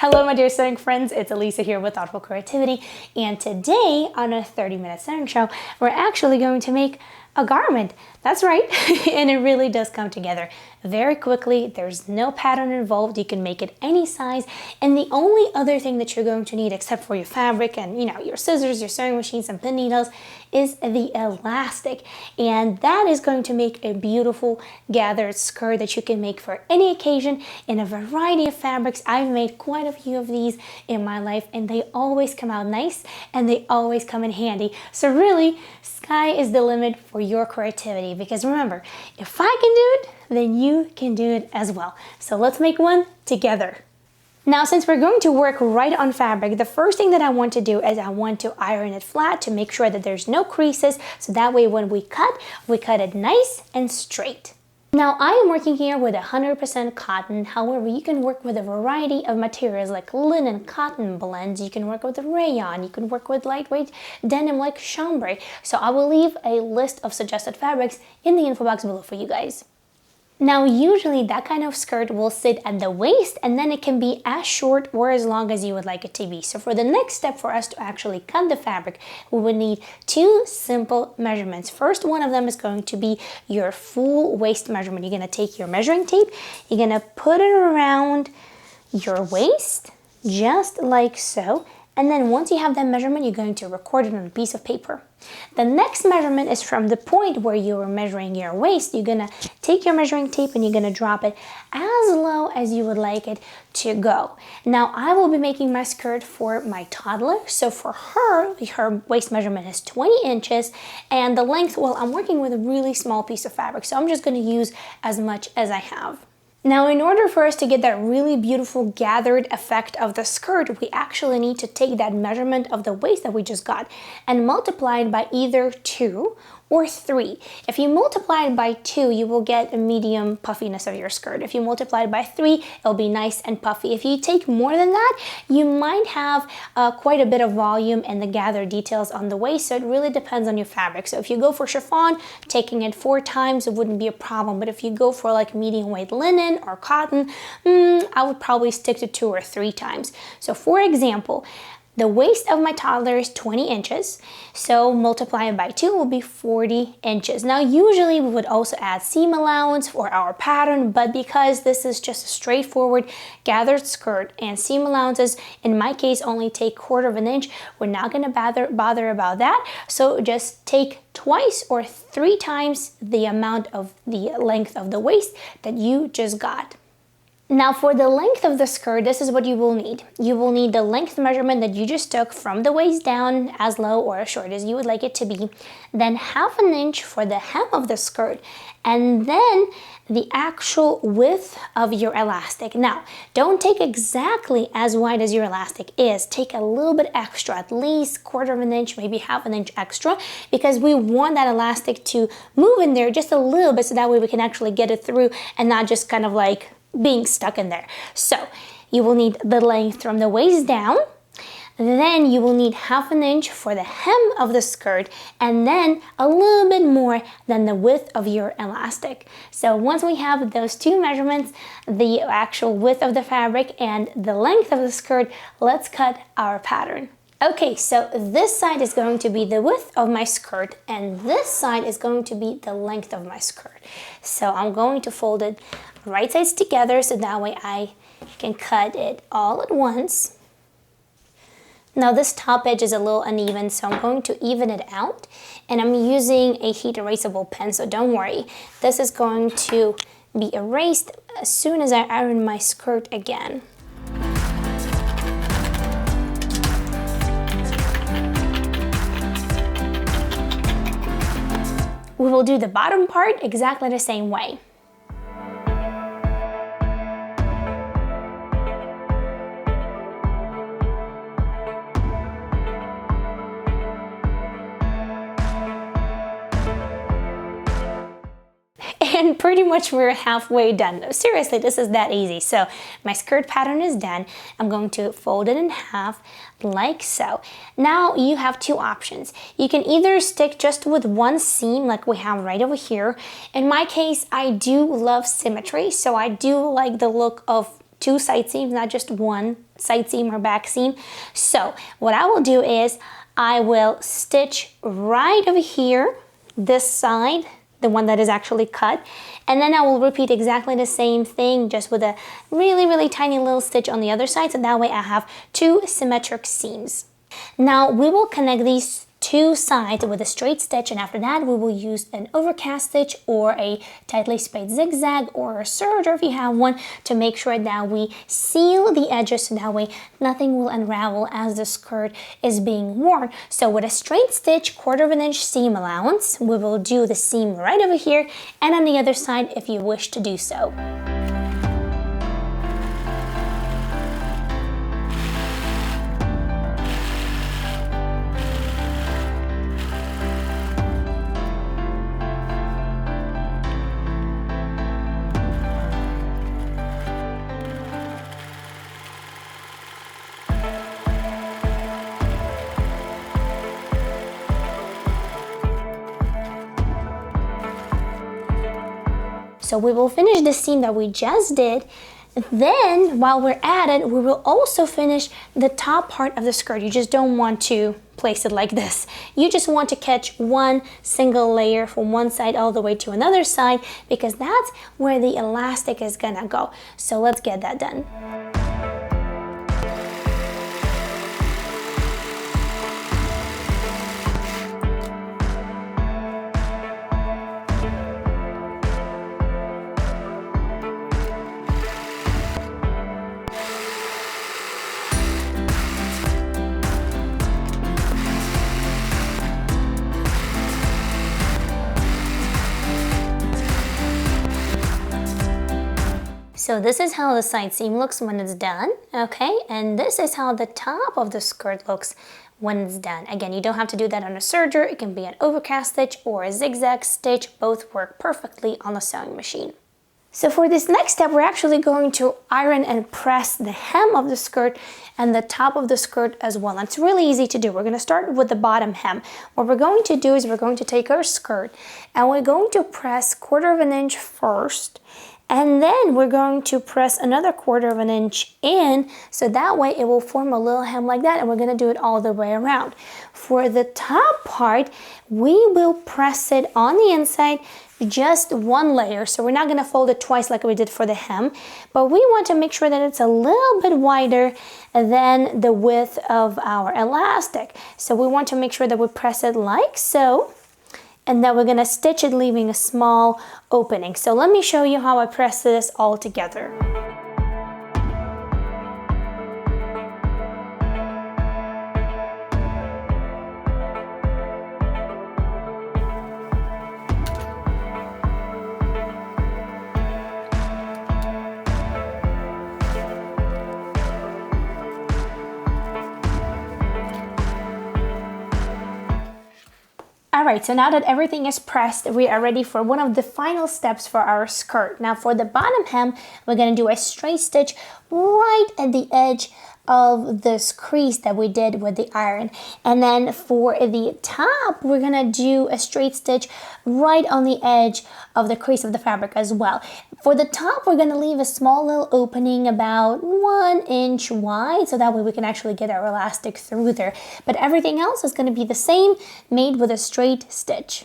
Hello, my dear sewing friends. It's Elisa here with Thoughtful Creativity, and today on a 30-minute sewing show, we're actually going to make a garment. That's right, and it really does come together very quickly. There's no pattern involved. You can make it any size, and the only other thing that you're going to need, except for your fabric and your scissors, your sewing machine, some pin needles, is the elastic, and that is going to make a beautiful gathered skirt that you can make for any occasion in a variety of fabrics. I've made quite a few of these in my life, and they always come out nice and they always come in handy. So really, sky is the limit for your creativity, because remember, if I can do it, then you can do it as well. So let's make one together. Now, since we're going to work right on fabric, the first thing that I want to do is I want to iron it flat to make sure that there's no creases, so that way when we cut it nice and straight. Now, I am working here with 100% cotton. However, you can work with a variety of materials like linen, cotton blends. You can work with rayon. You can work with lightweight denim like chambray. So I will leave a list of suggested fabrics in the info box below for you guys. Now, usually that kind of skirt will sit at the waist, and then it can be as short or as long as you would like it to be. So for the next step, for us to actually cut the fabric, we would need two simple measurements. First one of them is going to be your full waist measurement. You're going to take your measuring tape, you're going to put it around your waist, just like so. And then once you have that measurement, you're going to record it on a piece of paper. The next measurement is from the point where you are measuring your waist. You're gonna take your measuring tape and you're gonna drop it as low as you would like it to go. Now, I will be making my skirt for my toddler. So for her waist measurement is 20 inches, and the length, well, I'm working with a really small piece of fabric, so I'm just gonna use as much as I have. Now, in order for us to get that really beautiful gathered effect of the skirt, we actually need to take that measurement of the waist that we just got and multiply it by either 2 or 3. If you multiply it by 2, you will get a medium puffiness of your skirt. If you multiply it by 3, it'll be nice and puffy. If you take more than that, you might have quite a bit of volume and the gathered details on the waist, so it really depends on your fabric. So if you go for chiffon, taking it 4 times, it wouldn't be a problem. But if you go for like medium weight linen or cotton, I would probably stick to 2 or 3 times. So for example, the waist of my toddler is 20 inches, so multiplying by 2 will be 40 inches. Now, usually we would also add seam allowance for our pattern, but because this is just a straightforward gathered skirt and seam allowances, in my case, only take 1/4 inch, we're not gonna bother about that. So just take twice or 3 times the amount of the length of the waist that you just got. Now, for the length of the skirt, this is what you will need. You will need the length measurement that you just took from the waist down, as low or as short as you would like it to be, then 1/2 inch for the hem of the skirt, and then the actual width of your elastic. Now, don't take exactly as wide as your elastic is. Take a little bit extra, at least 1/4 inch, maybe 1/2 inch extra, because we want that elastic to move in there just a little bit, so that way we can actually get it through and not just kind of like being stuck in there. So you will need the length from the waist down, then you will need 1/2 inch for the hem of the skirt, and then a little bit more than the width of your elastic. So once we have those 2 measurements, the actual width of the fabric and the length of the skirt, let's cut our pattern. Okay, so this side is going to be the width of my skirt, and this side is going to be the length of my skirt. So I'm going to fold it right sides together, so that way I can cut it all at once. Now, this top edge is a little uneven, so I'm going to even it out, and I'm using a heat erasable pen, so don't worry. This is going to be erased as soon as I iron my skirt again. We will do the bottom part exactly the same way. And pretty much we're halfway done. Seriously, this is that easy. So my skirt pattern is done. I'm going to fold it in half like so. Now you have 2 options. You can either stick just with one seam like we have right over here. In my case, I do love symmetry, so I do like the look of two side seams, not just one side seam or back seam. So what I will do is I will stitch right over here, this side, the one that is actually cut, and then I will repeat exactly the same thing, just with a really, really tiny little stitch on the other side, so that way I have two symmetric seams. Now we will connect these two sides with a straight stitch, and after that we will use an overcast stitch or a tightly spaced zigzag or a serger if you have one, to make sure that we seal the edges so that way nothing will unravel as the skirt is being worn. So with a straight stitch, 1/4 inch seam allowance, we will do the seam right over here and on the other side if you wish to do so. So we will finish the seam that we just did. Then while we're at it, we will also finish the top part of the skirt. You just don't want to place it like this. You just want to catch one single layer from one side all the way to another side, because that's where the elastic is gonna go. So let's get that done. So this is how the side seam looks when it's done, okay? And this is how the top of the skirt looks when it's done. Again, you don't have to do that on a serger. It can be an overcast stitch or a zigzag stitch. Both work perfectly on the sewing machine. So for this next step, we're actually going to iron and press the hem of the skirt and the top of the skirt as well. And it's really easy to do. We're gonna start with the bottom hem. What we're going to do is we're going to take our skirt and we're going to press 1/4 inch first, and then we're going to press another 1/4 inch in, so that way it will form a little hem like that, and we're gonna do it all the way around. For the top part, we will press it on the inside, just one layer, so we're not gonna fold it twice like we did for the hem, but we want to make sure that it's a little bit wider than the width of our elastic. So we want to make sure that we press it like so, and then we're gonna stitch it leaving a small opening. So let me show you how I press this all together. Alright, so now that everything is pressed, we are ready for one of the final steps for our skirt. Now for the bottom hem, we're going to do a straight stitch right at the edge of this crease that we did with the iron. And then for the top, we're going to do a straight stitch right on the edge of the crease of the fabric as well. For the top, we're going to leave a small little opening about 1 inch wide, so that way we can actually get our elastic through there. But everything else is going to be the same, made with a straight stitch.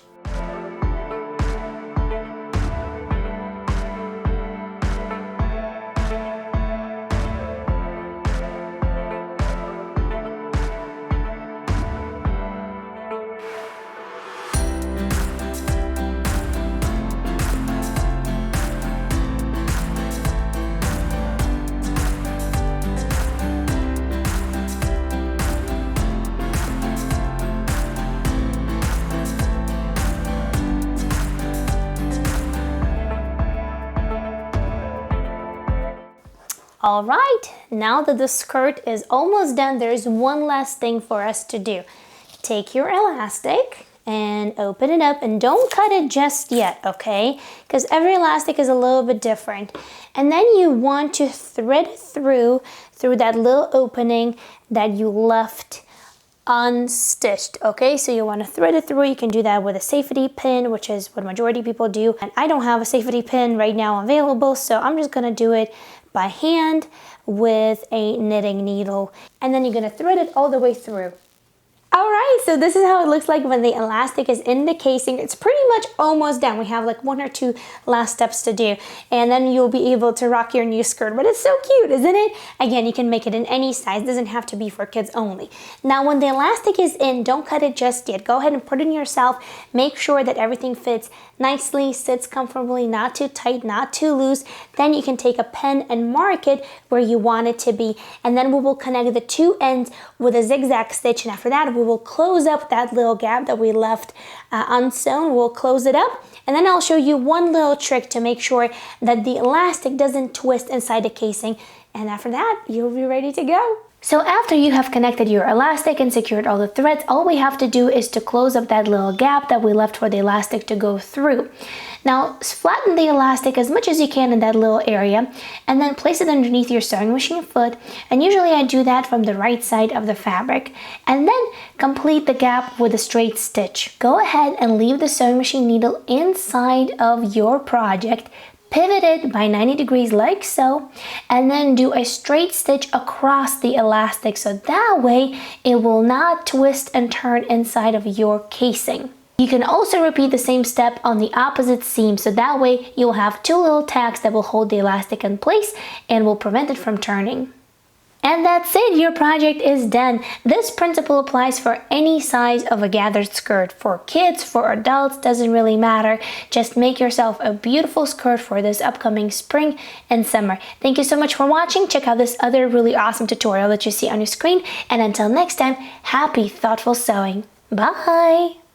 All right, now that the skirt is almost done, there's one last thing for us to do. Take your elastic and open it up, and don't cut it just yet, okay? Because every elastic is a little bit different. And then you want to thread through that little opening that you left unstitched, okay? So you want to thread it through. You can do that with a safety pin, which is what majority of people do. And I don't have a safety pin right now available, so I'm just gonna do it by hand with a knitting needle. And then you're gonna thread it all the way through. Alright, so this is how it looks like when the elastic is in the casing. It's pretty much almost done. We have like 1 or 2 last steps to do, and then you'll be able to rock your new skirt. But it's so cute, isn't it? Again, you can make it in any size. It doesn't have to be for kids only. Now, when the elastic is in, don't cut it just yet. Go ahead and put it in yourself. Make sure that everything fits nicely, sits comfortably, not too tight, not too loose. Then you can take a pen and mark it where you want it to be. And then we will connect the 2 ends with a zigzag stitch. And after that, we will close up that little gap that we left unsewn. We'll close it up, and then I'll show you one little trick to make sure that the elastic doesn't twist inside the casing. And after that, you'll be ready to go. So after you have connected your elastic and secured all the threads, all we have to do is to close up that little gap that we left for the elastic to go through. Now, flatten the elastic as much as you can in that little area, and then place it underneath your sewing machine foot. And usually I do that from the right side of the fabric. And then complete the gap with a straight stitch. Go ahead and leave the sewing machine needle inside of your project, pivot it by 90 degrees like so, and then do a straight stitch across the elastic so that way it will not twist and turn inside of your casing. You can also repeat the same step on the opposite seam, so that way you'll have 2 little tags that will hold the elastic in place and will prevent it from turning. And that's it, your project is done. This principle applies for any size of a gathered skirt. For kids, for adults, doesn't really matter. Just make yourself a beautiful skirt for this upcoming spring and summer. Thank you so much for watching. Check out this other really awesome tutorial that you see on your screen. And until next time, happy thoughtful sewing. Bye!